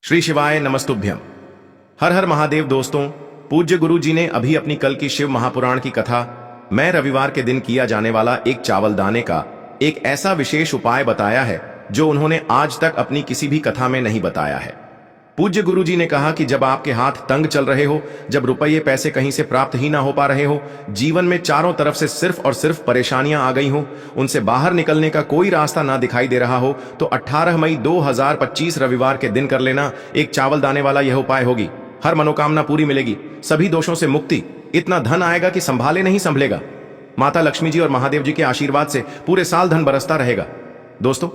श्री शिवाय नमस्तुभ्यम। हर हर महादेव। दोस्तों, पूज्य गुरु जी ने अभी अपनी कल की शिव महापुराण की कथा मैं रविवार के दिन किया जाने वाला एक चावल दाने का एक ऐसा विशेष उपाय बताया है जो उन्होंने आज तक अपनी किसी भी कथा में नहीं बताया है। पूज्य गुरु जी ने कहा कि जब आपके हाथ तंग चल रहे हो, जब रुपये पैसे कहीं से प्राप्त ही ना हो पा रहे हो, जीवन में चारों तरफ से सिर्फ और सिर्फ परेशानियां आ गई हो, उनसे बाहर निकलने का कोई रास्ता ना दिखाई दे रहा हो, तो 18 मई 2025 रविवार के दिन कर लेना एक चावल दाने वाला यह उपाय होगी। हर मनोकामना पूरी मिलेगी, सभी दोषों से मुक्ति, इतना धन आएगा कि संभाले नहीं संभलेगा। माता लक्ष्मी जी और महादेव जी के आशीर्वाद से पूरे साल धन बरसता रहेगा। दोस्तों,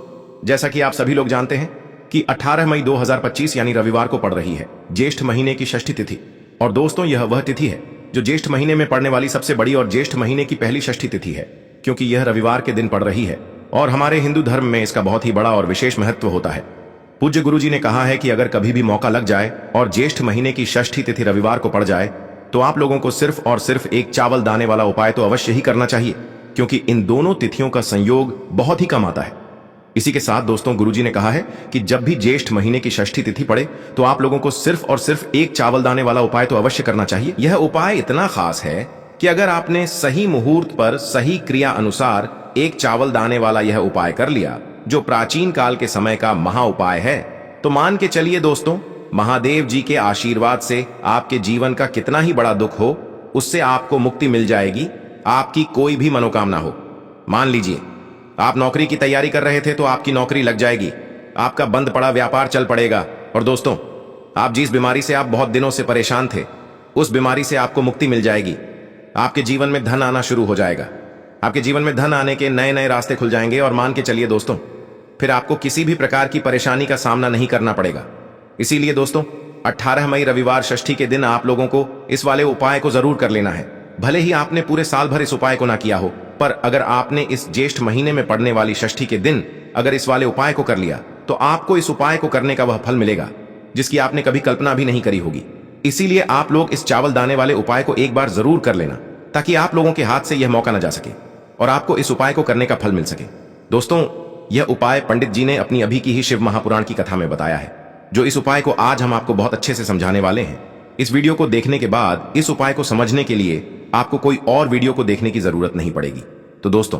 जैसा कि आप सभी लोग जानते हैं कि 18 मई 2025 यानी रविवार को पड़ रही है ज्येष्ठ महीने की षष्ठी तिथि। और दोस्तों, यह वह तिथि है जो ज्येष्ठ महीने में पड़ने वाली सबसे बड़ी और ज्येष्ठ महीने की पहली षष्ठी तिथि है, क्योंकि यह रविवार के दिन पड़ रही है और हमारे हिंदू धर्म में इसका बहुत ही बड़ा और विशेष महत्व होता है। पूज्य गुरु जी ने कहा है कि अगर कभी भी मौका लग जाए और ज्येष्ठ महीने की षष्ठी तिथि रविवार को पड़ जाए तो आप लोगों को सिर्फ और सिर्फ एक चावल दाने वाला उपाय तो अवश्य ही करना चाहिए, क्योंकि इन दोनों तिथियों का संयोग बहुत ही कम आता है। इसी के साथ दोस्तों, गुरुजी ने कहा है कि जब भी ज्येष्ठ महीने की षष्ठी तिथि पड़े तो आप लोगों को सिर्फ और सिर्फ एक चावल दाने वाला उपाय तो अवश्य करना चाहिए। यह उपाय इतना खास है कि अगर आपने सही मुहूर्त पर सही क्रिया अनुसार एक चावल दाने वाला यह उपाय कर लिया, जो प्राचीन काल के समय का महा उपाय है, तो मान के चलिए दोस्तों, महादेव जी के आशीर्वाद से आपके जीवन का कितना ही बड़ा दुख हो, उससे आपको मुक्ति मिल जाएगी। आपकी कोई भी मनोकामना हो, मान लीजिए आप नौकरी की तैयारी कर रहे थे तो आपकी नौकरी लग जाएगी, आपका बंद पड़ा व्यापार चल पड़ेगा। और दोस्तों, आप जिस बीमारी से आप बहुत दिनों से परेशान थे, उस बीमारी से आपको मुक्ति मिल जाएगी। आपके जीवन में धन आना शुरू हो जाएगा, आपके जीवन में धन आने के नए नए रास्ते खुल जाएंगे। और मान के चलिए दोस्तों, फिर आपको किसी भी प्रकार की परेशानी का सामना नहीं करना पड़ेगा। इसीलिए दोस्तों, 18 मई रविवार षष्ठी के दिन आप लोगों को इस वाले उपाय को जरूर कर लेना है। भले ही आपने पूरे साल भर इस उपाय को ना किया हो, पर अगर आपने इस ज्येष्ठ महीने में पड़ने वाली षष्ठी के दिन अगर इस वाले उपाय को कर लिया तो आपको इस उपाय को करने का वह फल मिलेगा जिसकी आपने कभी कल्पना भी नहीं करी होगी। इसीलिए आप लोग इस चावल दाने वाले उपाय को एक बार जरूर कर लेना, ताकि आप लोगों के हाथ से यह मौका न जा सके और आपको इस उपाय को करने का फल मिल सके। दोस्तों, यह उपाय पंडित जी ने अपनी अभी की ही शिव महापुराण की कथा में बताया है, जो इस उपाय को आज हम आपको बहुत अच्छे से समझाने वाले हैं। इस वीडियो को देखने के बाद इस उपाय को समझने के लिए आपको कोई और वीडियो को देखने की जरूरत नहीं पड़ेगी। तो दोस्तों,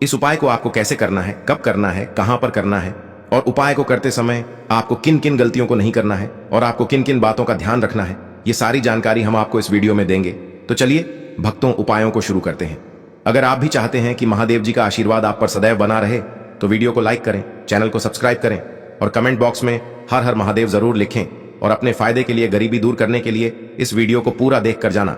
इस उपाय को आपको कैसे करना है, कब करना है, कहां पर करना है, और उपाय को करते समय आपको किन किन गलतियों को नहीं करना है और आपको किन किन बातों का ध्यान रखना है, ये सारी जानकारी हम आपको इस वीडियो में देंगे। तो चलिए भक्तों, उपायों को शुरू करते हैं। अगर आप भी चाहते हैं कि महादेव जी का आशीर्वाद आप पर सदैव बना रहे तो वीडियो को लाइक करें, चैनल को सब्सक्राइब करें और कमेंट बॉक्स में हर हर महादेव जरूर लिखें। और अपने फायदे के लिए, गरीबी दूर करने के लिए इस वीडियो को पूरा देख कर जाना।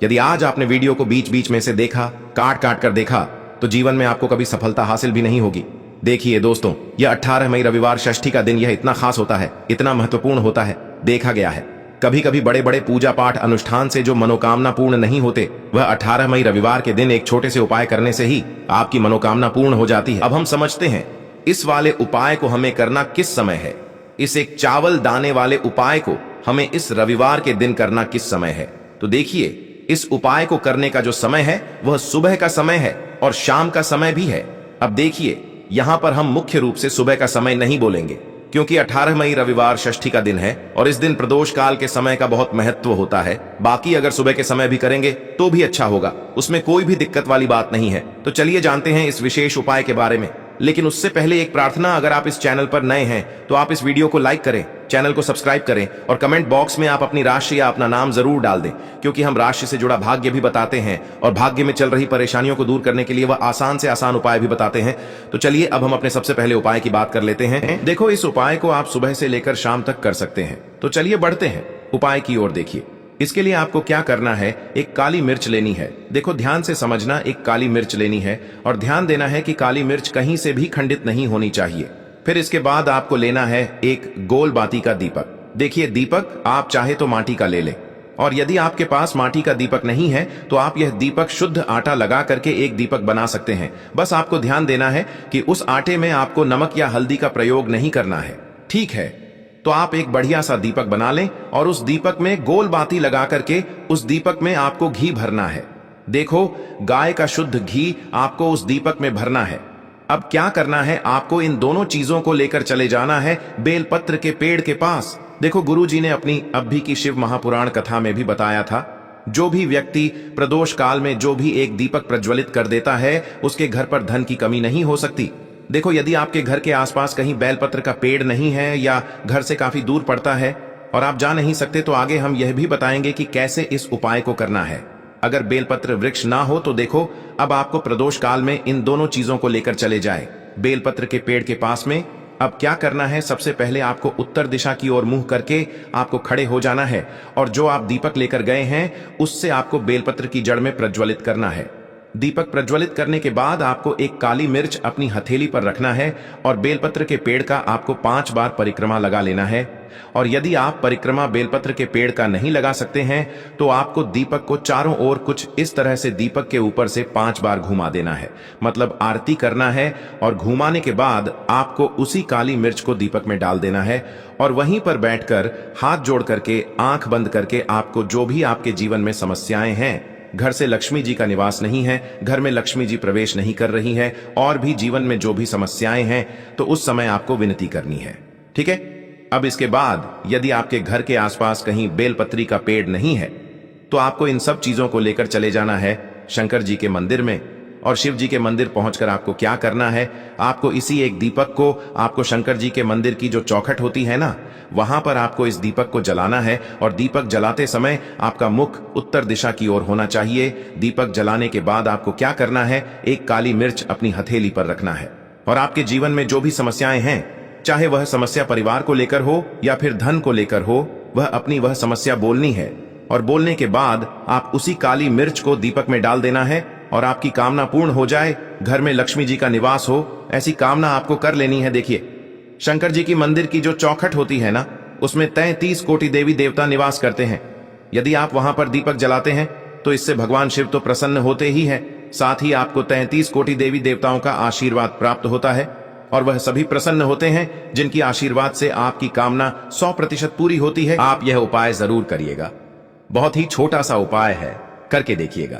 यदि आज आपने वीडियो को बीच बीच में से देखा, काट काट कर देखा, तो जीवन में आपको कभी सफलता हासिल भी नहीं होगी। देखिए दोस्तों, यह 18 मई रविवार षष्ठी का दिन यह इतना खास होता है, इतना महत्वपूर्ण होता है। देखा गया है कभी कभी बड़े बड़े पूजा पाठ अनुष्ठान से जो मनोकामना पूर्ण नहीं होते, वह 18 मई रविवार के दिन एक छोटे से उपाय करने से ही आपकी मनोकामना पूर्ण हो जाती है। अब हम समझते हैं इस वाले उपाय को हमें करना किस समय है। इस एक चावल दाने वाले उपाय को हमें इस रविवार के दिन करना किस समय है। तो देखिए, इस उपाय को करने का जो समय है वह सुबह का समय है और शाम का समय भी है। अब देखिए, यहां पर हम मुख्य रूप से सुबह का समय नहीं बोलेंगे, क्योंकि 18 मई रविवार षष्ठी का दिन है और इस दिन प्रदोष काल के समय का बहुत महत्व होता है। बाकी अगर सुबह के समय भी करेंगे तो भी अच्छा होगा, उसमें कोई भी दिक्कत वाली बात नहीं है। तो चलिए जानते हैं इस विशेष उपाय के बारे में। लेकिन उससे पहले एक प्रार्थना, अगर आप इस चैनल पर नए हैं तो आप इस वीडियो को लाइक करें, चैनल को सब्सक्राइब करें और कमेंट बॉक्स में आप अपनी राशि या अपना नाम जरूर डाल दें, क्योंकि हम राशि से जुड़ा भाग्य भी बताते हैं और भाग्य में चल रही परेशानियों को दूर करने के लिए वह आसान से आसान उपाय भी बताते हैं। तो चलिए अब हम अपने सबसे पहले उपाय की बात कर लेते हैं। देखो, इस उपाय को आप सुबह से लेकर शाम तक कर सकते हैं। तो चलिए बढ़ते हैं उपाय की ओर। देखिए, इसके लिए आपको क्या करना है, एक काली मिर्च लेनी है। देखो, ध्यान से समझना, एक काली मिर्च लेनी है और ध्यान देना है कि काली मिर्च कहीं से भी खंडित नहीं होनी चाहिए। फिर इसके बाद आपको लेना है एक गोल बाती का दीपक। देखिए, दीपक आप चाहे तो माटी का ले लें, और यदि आपके पास माटी का दीपक नहीं है तो आप यह दीपक शुद्ध आटा लगा करके एक दीपक बना सकते हैं। बस आपको ध्यान देना है कि उस आटे में आपको नमक या हल्दी का प्रयोग नहीं करना है, ठीक है। तो आप एक बढ़िया सा दीपक बना लें और उस दीपक में गोल बाती लगा करके उस दीपक में आपको घी भरना है। देखो, गाय का शुद्ध घी आपको उस दीपक में भरना है। अब क्या करना है, आपको इन दोनों चीजों को लेकर चले जाना है बेलपत्र के पेड़ के पास। देखो, गुरुजी ने अपनी अभी की शिव महापुराण कथा में भी बताया था, जो भी व्यक्ति प्रदोष काल में जो भी एक दीपक प्रज्वलित कर देता है, उसके घर पर धन की कमी नहीं हो सकती। देखो, यदि आपके घर के आसपास कहीं बेलपत्र का पेड़ नहीं है या घर से काफी दूर पड़ता है और आप जा नहीं सकते, तो आगे हम यह भी बताएंगे कि कैसे इस उपाय को करना है। अगर बेलपत्र वृक्ष ना हो तो देखो, अब आपको प्रदोष काल में इन दोनों चीजों को लेकर चले जाए। बेलपत्र के पेड़ के पास में अब क्या करना है, सबसे पहले आपको उत्तर दिशा की ओर मुंह करके आपको खड़े हो जाना है और जो आप दीपक लेकर गए हैं उससे आपको बेलपत्र की जड़ में प्रज्वलित करना है। दीपक प्रज्वलित करने के बाद आपको एक काली मिर्च अपनी हथेली पर रखना है और बेलपत्र के पेड़ का आपको 5 बार परिक्रमा लगा लेना है। और यदि आप परिक्रमा बेलपत्र के पेड़ का नहीं लगा सकते हैं तो आपको दीपक को चारों ओर कुछ इस तरह से दीपक के ऊपर से 5 बार घुमा देना है, मतलब आरती करना है। और घुमाने के बाद आपको उसी काली मिर्च को दीपक में डाल देना है और वहीं पर बैठकर हाथ जोड़ करके आंख बंद करके आपको जो भी आपके जीवन में समस्याएं हैं, घर से लक्ष्मी जी का निवास नहीं है, घर में लक्ष्मी जी प्रवेश नहीं कर रही है, और भी जीवन में जो भी समस्याएं हैं, तो उस समय आपको विनती करनी है। ठीक है। अब इसके बाद यदि आपके घर के आसपास कहीं बेलपत्री का पेड़ नहीं है तो आपको इन सब चीजों को लेकर चले जाना है शंकर जी के मंदिर में। और शिव जी के मंदिर पहुंचकर आपको क्या करना है, आपको इसी एक दीपक को आपको शंकर जी के मंदिर की जो चौखट होती है ना, वहां पर आपको इस दीपक को जलाना है। और दीपक जलाते समय आपका मुख उत्तर दिशा की ओर होना चाहिए। दीपक जलाने के बाद आपको क्या करना है, एक काली मिर्च अपनी हथेली पर रखना है और आपके जीवन में जो भी समस्याएं हैं, चाहे वह समस्या परिवार को लेकर हो या फिर धन को लेकर हो, वह समस्या बोलनी है। और बोलने के बाद आप उसी काली मिर्च को दीपक में डाल देना है और आपकी कामना पूर्ण हो जाए, घर में लक्ष्मी जी का निवास हो, ऐसी कामना आपको कर लेनी है। देखिए, शंकर जी की मंदिर की जो चौखट होती है ना, उसमें 33 कोटि देवी देवता निवास करते हैं। यदि आप वहां पर दीपक जलाते हैं तो इससे भगवान शिव तो प्रसन्न होते ही है, साथ ही आपको 33 कोटि देवी देवताओं का आशीर्वाद प्राप्त होता है। और वह सभी प्रसन्न होते हैं जिनकी आशीर्वाद से आपकी कामना 100% पूरी होती है। आप यह उपाय जरूर करिएगा, बहुत ही छोटा सा उपाय है, करके देखिएगा।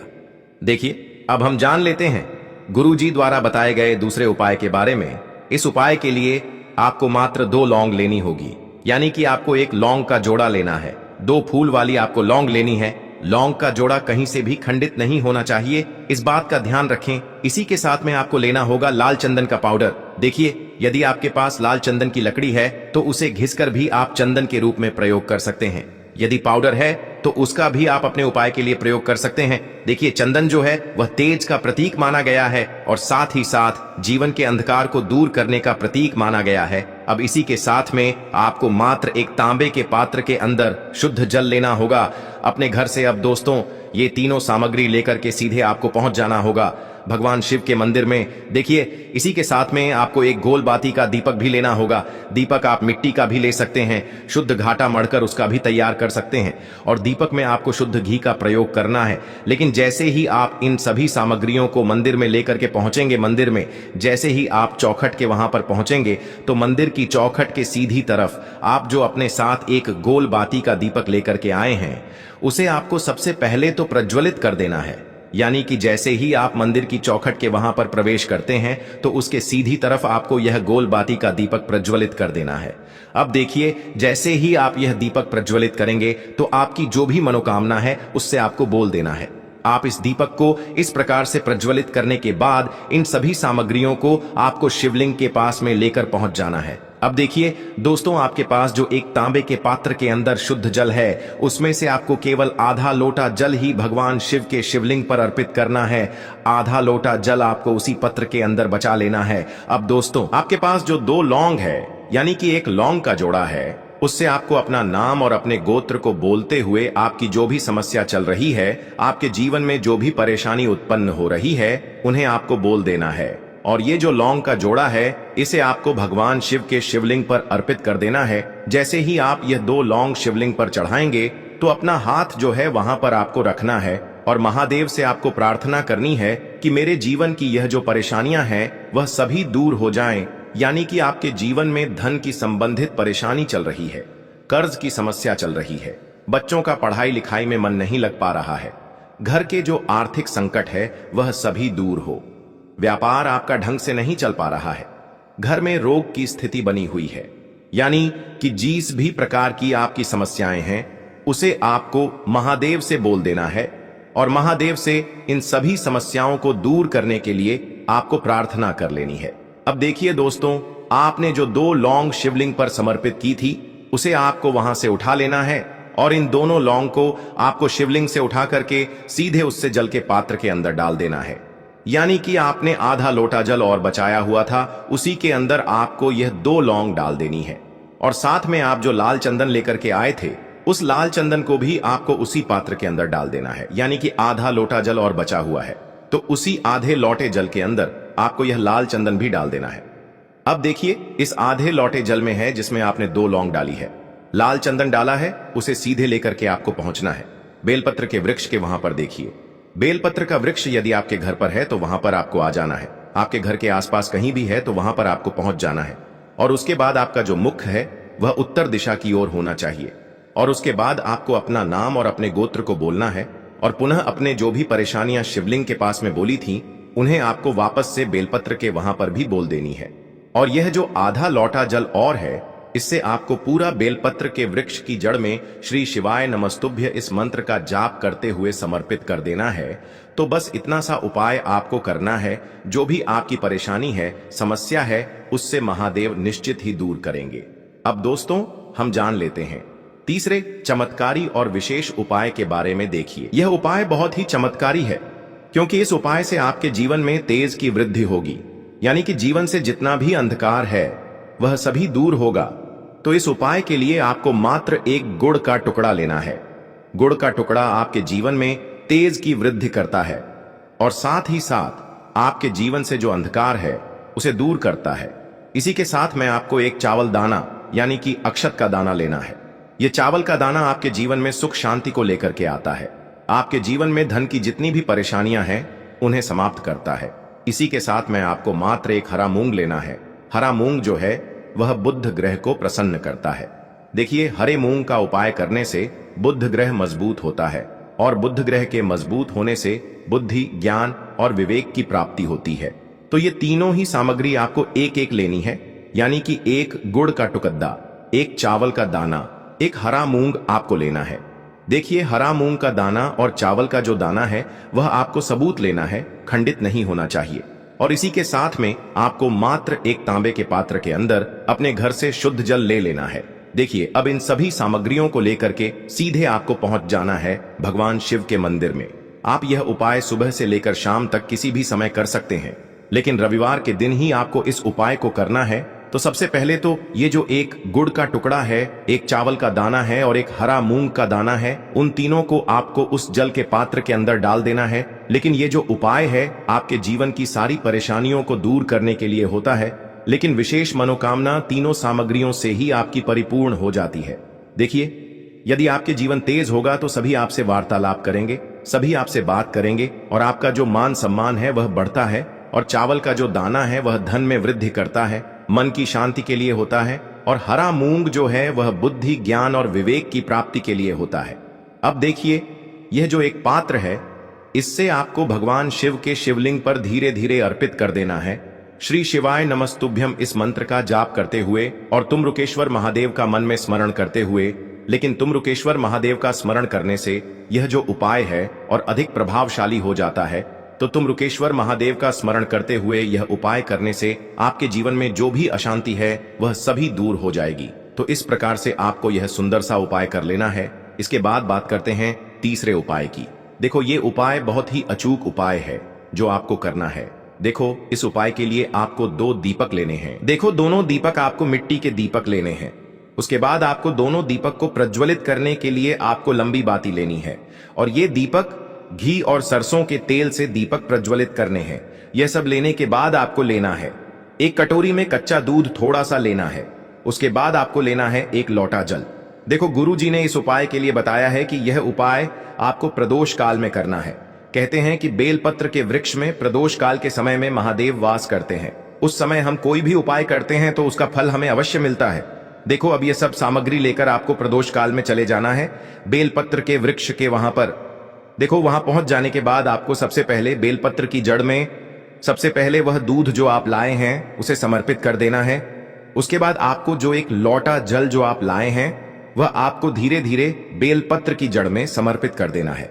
देखिए, अब हम जान लेते हैं गुरुजी द्वारा बताए गए दूसरे उपाय के बारे में। इस उपाय के लिए आपको मात्र 2 लौंग लेनी होगी, यानी कि आपको एक लौंग का जोड़ा लेना है। 2 फूल वाली आपको लौंग लेनी है। लौंग का जोड़ा कहीं से भी खंडित नहीं होना चाहिए, इस बात का ध्यान रखें। इसी के साथ में आपको लेना होगा लाल चंदन का पाउडर। देखिए, यदि आपके पास लाल चंदन की लकड़ी है तो उसे घिसकर भी आप चंदन के रूप में प्रयोग कर सकते हैं। यदि पाउडर है तो उसका भी आप अपने उपाय के लिए प्रयोग कर सकते हैं। देखिए, चंदन जो है वह तेज का प्रतीक माना गया है और साथ ही साथ जीवन के अंधकार को दूर करने का प्रतीक माना गया है। अब इसी के साथ में आपको मात्र एक तांबे के पात्र के अंदर शुद्ध जल लेना होगा अपने घर से। अब दोस्तों, ये तीनों सामग्री लेकर के सीधे आपको पहुंच जाना होगा भगवान शिव के मंदिर में। देखिए, इसी के साथ में आपको एक गोल बाती का दीपक भी लेना होगा। दीपक आप मिट्टी का भी ले सकते हैं, शुद्ध घाटा मढ़कर उसका भी तैयार कर सकते हैं। और दीपक में आपको शुद्ध घी का प्रयोग करना है। लेकिन जैसे ही आप इन सभी सामग्रियों को मंदिर में लेकर के पहुंचेंगे, मंदिर में जैसे ही आप चौखट के वहां पर पहुंचेंगे तो मंदिर की चौखट के सीधी तरफ आप जो अपने साथ एक गोल बाती का दीपक लेकर के आए हैं, उसे आपको सबसे पहले तो प्रज्वलित कर देना है। यानी कि जैसे ही आप मंदिर की चौखट के वहां पर प्रवेश करते हैं तो उसके सीधी तरफ आपको यह गोल बाती का दीपक प्रज्वलित कर देना है। अब देखिए, जैसे ही आप यह दीपक प्रज्वलित करेंगे तो आपकी जो भी मनोकामना है उससे आपको बोल देना है। आप इस दीपक को इस प्रकार से प्रज्वलित करने के बाद इन सभी सामग्रियों को आपको शिवलिंग के पास में लेकर पहुंच जाना है। अब देखिए दोस्तों, आपके पास जो एक तांबे के पात्र के अंदर शुद्ध जल है, उसमें से आपको केवल आधा लोटा जल ही भगवान शिव के शिवलिंग पर अर्पित करना है। आधा लोटा जल आपको उसी पत्र के अंदर बचा लेना है। अब दोस्तों, आपके पास जो 2 लौंग है, यानी कि एक लौंग का जोड़ा है, उससे आपको अपना नाम और अपने गोत्र को बोलते हुए आपकी जो भी समस्या चल रही है, आपके जीवन में जो भी परेशानी उत्पन्न हो रही है, उन्हें आपको बोल देना है। और ये जो लौंग का जोड़ा है, इसे आपको भगवान शिव के शिवलिंग पर अर्पित कर देना है। जैसे ही आप यह 2 लौंग शिवलिंग पर चढ़ाएंगे तो अपना हाथ जो है वहां पर आपको रखना है और महादेव से आपको प्रार्थना करनी है कि मेरे जीवन की यह जो परेशानियां हैं वह सभी दूर हो जाएं। यानी कि आपके जीवन में धन की संबंधित परेशानी चल रही है, कर्ज की समस्या चल रही है, बच्चों का पढ़ाई लिखाई में मन नहीं लग पा रहा है, घर के जो आर्थिक संकट है वह सभी दूर हो, व्यापार आपका ढंग से नहीं चल पा रहा है, घर में रोग की स्थिति बनी हुई है, यानी कि जिस भी प्रकार की आपकी समस्याएं हैं उसे आपको महादेव से बोल देना है और महादेव से इन सभी समस्याओं को दूर करने के लिए आपको प्रार्थना कर लेनी है। अब देखिए दोस्तों, आपने जो 2 लौंग शिवलिंग पर समर्पित की थी उसे आपको वहां से उठा लेना है और इन दोनों लौंग को आपको शिवलिंग से उठा करके सीधे उससे जल के पात्र के अंदर डाल देना है। यानी कि आपने आधा लोटा जल और बचाया हुआ था, उसी के अंदर आपको यह 2 लौंग डाल देनी है। और साथ में आप जो लाल चंदन लेकर के आए थे उस लाल चंदन को भी आपको उसी पात्र के अंदर डाल देना है। यानी कि आधा लोटा जल और बचा हुआ है तो उसी आधे लोटे जल के अंदर आपको यह लाल चंदन भी डाल देना है। अब देखिए, इस आधे लोटे जल में है जिसमें आपने 2 लौंग डाली है, लाल चंदन डाला है, उसे सीधे लेकर के आपको पहुंचना है बेलपत्र के वृक्ष के वहां पर। देखिए, बेलपत्र का वृक्ष यदि आपके घर पर है तो वहां पर आपको आ जाना है। आपके घर के आसपास कहीं भी है तो वहां पर आपको पहुंच जाना है। और उसके बाद आपका जो मुख है वह उत्तर दिशा की ओर होना चाहिए। और उसके बाद आपको अपना नाम और अपने गोत्र को बोलना है और पुनः अपने जो भी परेशानियां शिवलिंग के पास में बोली थी उन्हें आपको वापस से बेलपत्र के वहां पर भी बोल देनी है। और यह जो आधा लौटा जल और है इससे आपको पूरा बेलपत्र के वृक्ष की जड़ में श्री शिवाय नमस्तुभ्य इस मंत्र का जाप करते हुए समर्पित कर देना है। तो बस इतना सा उपाय आपको करना है, जो भी आपकी परेशानी है, समस्या है, उससे महादेव निश्चित ही दूर करेंगे। अब दोस्तों, हम जान लेते हैं तीसरे चमत्कारी और विशेष उपाय के बारे में। देखिए, यह उपाय बहुत ही चमत्कारी है क्योंकि इस उपाय से आपके जीवन में तेज की वृद्धि होगी। यानी कि जीवन से जितना भी अंधकार है वह सभी दूर होगा। तो इस उपाय के लिए आपको मात्र एक गुड़ का टुकड़ा लेना है। गुड़ का टुकड़ा आपके जीवन में तेज की वृद्धि करता है और साथ ही साथ आपके जीवन से जो अंधकार है उसे दूर करता है। इसी के साथ में आपको एक चावल दाना यानी कि अक्षत का दाना लेना है। यह चावल का दाना आपके जीवन में सुख शांति को लेकर के आता है। आपके जीवन में धन की जितनी भी परेशानियां हैं उन्हें समाप्त करता है। इसी के साथ में आपको मात्र एक हरा मूंग लेना है। हरा मूंग जो है वह बुध ग्रह को प्रसन्न करता है। देखिए, हरे मूंग का उपाय करने से बुध ग्रह मजबूत होता है और बुध ग्रह के मजबूत होने से बुद्धि, ज्ञान और विवेक की प्राप्ति होती है। तो ये तीनों ही सामग्री आपको एक एक लेनी है। यानी कि एक गुड़ का टुकड़ा, एक चावल का दाना, एक हरा मूंग आपको लेना है। देखिए, हरा मूंग का दाना और चावल का जो दाना है वह आपको सबूत लेना है, खंडित नहीं होना चाहिए। और इसी के साथ में आपको मात्र एक तांबे के पात्र के अंदर अपने घर से शुद्ध जल ले लेना है। देखिए, अब इन सभी सामग्रियों को लेकर के सीधे आपको पहुंच जाना है भगवान शिव के मंदिर में। आप यह उपाय सुबह से लेकर शाम तक किसी भी समय कर सकते हैं, लेकिन रविवार के दिन ही आपको इस उपाय को करना है। तो सबसे पहले तो ये जो एक गुड़ का टुकड़ा है, एक चावल का दाना है और एक हरा मूंग का दाना है, उन तीनों को आपको उस जल के पात्र के अंदर डाल देना है। लेकिन ये जो उपाय है आपके जीवन की सारी परेशानियों को दूर करने के लिए होता है, लेकिन विशेष मनोकामना तीनों सामग्रियों से ही आपकी परिपूर्ण हो जाती है। देखिए, यदि आपके जीवन तेज होगा तो सभी आपसे वार्तालाप करेंगे, सभी आपसे बात करेंगे और आपका जो मान सम्मान है वह बढ़ता है। और चावल का जो दाना है वह धन में वृद्धि करता है, मन की शांति के लिए होता है। और हरा मूंग जो है वह बुद्धि, ज्ञान और विवेक की प्राप्ति के लिए होता है। अब देखिए, यह जो एक पात्र है इससे आपको भगवान शिव के शिवलिंग पर धीरे धीरे अर्पित कर देना है। श्री शिवाय नमस्तुभ्यम इस मंत्र का जाप करते हुए और तुम रुकेश्वर महादेव का मन में स्मरण करते हुए। लेकिन तुम रुकेश्वर महादेव का स्मरण करने से यह जो उपाय है और अधिक प्रभावशाली हो जाता है। तो तुम रुकेश्वर महादेव का स्मरण करते हुए यह उपाय करने से आपके जीवन में जो भी अशांति है वह सभी दूर हो जाएगी। तो इस प्रकार से आपको यह सुंदर सा उपाय कर लेना है। इसके बाद बात करते हैं तीसरे उपाय की। देखो, ये उपाय बहुत ही अचूक उपाय है जो आपको करना है। देखो, इस उपाय के लिए आपको 2 दीपक लेने हैं। देखो, दोनों दीपक आपको मिट्टी के दीपक लेने हैं। उसके बाद आपको दोनों दीपक को प्रज्वलित करने के लिए आपको लंबी बाती लेनी है और ये दीपक घी और सरसों के तेल से दीपक प्रज्वलित करने हैं। यह सब लेने के बाद आपको लेना है एक कटोरी में कच्चा दूध थोड़ा सा लेना है। उसके बाद आपको लेना है एक लोटा जल। देखो, गुरु जी ने इस उपाय के लिए बताया है कि यह उपाय आपको प्रदोष काल में करना है। कहते हैं कि बेलपत्र के वृक्ष में प्रदोष काल के समय में महादेव वास करते हैं। उस समय हम कोई भी उपाय करते हैं तो उसका फल हमें अवश्य मिलता है। देखो, अब यह सब सामग्री लेकर आपको प्रदोष काल में चले जाना है बेलपत्र के वृक्ष के वहां पर। देखो, वहां पहुंच जाने के बाद आपको सबसे पहले बेलपत्र की जड़ में सबसे पहले वह दूध जो आप लाए हैं उसे समर्पित कर देना है। उसके बाद आपको जो एक लोटा जल जो आप लाए हैं वह आपको धीरे धीरे बेलपत्र की जड़ में समर्पित कर देना है।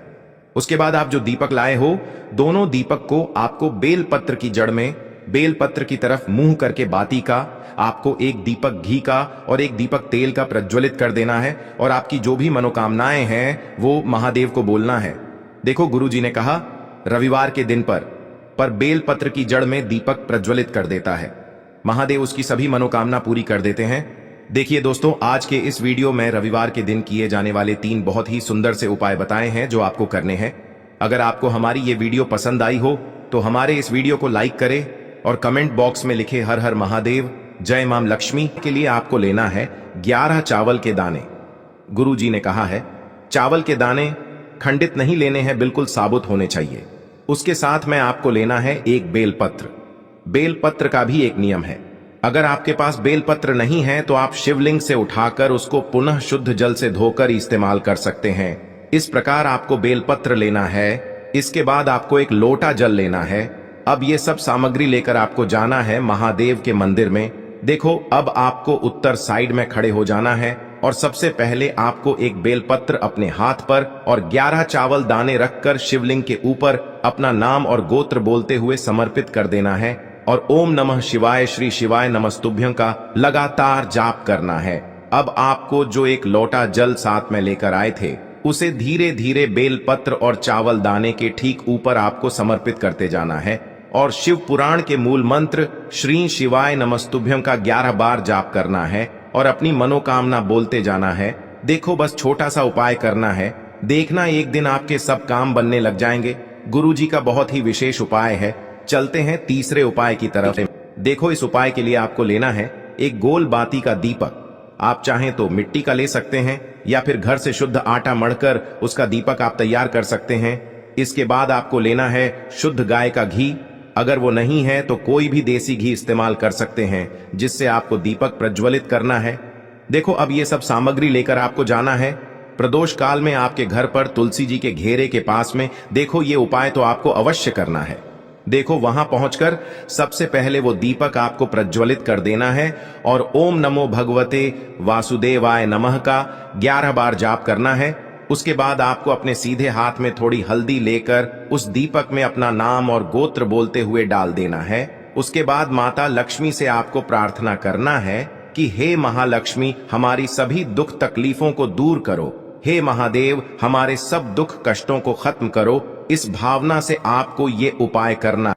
उसके बाद आप जो दीपक लाए हो, दोनों दीपक को आपको बेलपत्र की जड़ में बेलपत्र की तरफ मुंह करके बाती का आपको एक दीपक घी का और एक दीपक तेल का प्रज्वलित कर देना है और आपकी जो भी मनोकामनाएं हैं वो महादेव को बोलना है। देखो गुरुजी ने कहा रविवार के दिन पर बेलपत्र की जड़ में दीपक प्रज्वलित कर देता है, महादेव उसकी सभी मनोकामना पूरी कर देते हैं। देखिए दोस्तों, आज के इस वीडियो में रविवार के दिन किए जाने वाले 3 बहुत ही सुंदर से उपाय बताए हैं जो आपको करने हैं। अगर आपको हमारी ये वीडियो पसंद आई हो तो हमारे इस वीडियो को लाइक करें और कमेंट बॉक्स में लिखे हर हर महादेव जय मां लक्ष्मी। के लिए आपको लेना है 11 चावल के दाने। गुरुजी ने कहा है चावल के दाने खंडित नहीं लेने हैं, बिल्कुल साबुत होने चाहिए। उसके साथ में आपको लेना है एक बेलपत्र। बेलपत्र का भी एक नियम है, अगर आपके पास बेलपत्र नहीं है तो आप शिवलिंग से उठाकर उसको पुनः शुद्ध जल से धोकर इस्तेमाल कर सकते हैं। इस प्रकार आपको बेलपत्र लेना है। इसके बाद आपको एक लोटा जल लेना है। अब ये सब सामग्री लेकर आपको जाना है महादेव के मंदिर में। देखो, अब आपको उत्तर साइड में खड़े हो जाना है और सबसे पहले आपको एक बेलपत्र अपने हाथ पर और 11 चावल दाने रखकर शिवलिंग के ऊपर अपना नाम और गोत्र बोलते हुए समर्पित कर देना है और ओम नमः शिवाय श्री शिवाय नमस्तुभ्यं का लगातार जाप करना है। अब आपको जो एक लोटा जल साथ में लेकर आए थे उसे धीरे धीरे बेलपत्र और चावल दाने के ठीक ऊपर आपको समर्पित करते जाना है और शिव पुराण के मूल मंत्र श्री शिवाय नमस्तुभ्यं का 11 बार जाप करना है और अपनी मनोकामना बोलते जाना है। देखो, बस छोटा सा उपाय करना है, देखना एक दिन आपके सब काम बनने लग जाएंगे। गुरुजी का बहुत ही विशेष उपाय है। चलते हैं तीसरे उपाय की तरफ। देखो, इस उपाय के लिए आपको लेना है एक गोल बाती का दीपक। आप चाहें तो मिट्टी का ले सकते हैं या फिर घर से शुद्ध आटा मढ़कर उसका दीपक आप तैयार कर सकते हैं। इसके बाद आपको लेना है शुद्ध गाय का घी। अगर वो नहीं है तो कोई भी देसी घी इस्तेमाल कर सकते हैं जिससे आपको दीपक प्रज्वलित करना है। देखो, अब ये सब सामग्री लेकर आपको जाना है प्रदोष काल में आपके घर पर तुलसी जी के घेरे के पास में। देखो, ये उपाय तो आपको अवश्य करना है। देखो, वहां पहुंचकर सबसे पहले वो दीपक आपको प्रज्वलित कर देना है और ओम नमो भगवते वासुदेवाय नमः का 11 बार जाप करना है। उसके बाद आपको अपने सीधे हाथ में थोड़ी हल्दी लेकर उस दीपक में अपना नाम और गोत्र बोलते हुए डाल देना है। उसके बाद माता लक्ष्मी से आपको प्रार्थना करना है कि हे महालक्ष्मी, हमारी सभी दुख तकलीफों को दूर करो। हे महादेव, हमारे सब दुख कष्टों को खत्म करो। इस भावना से आपको ये उपाय करना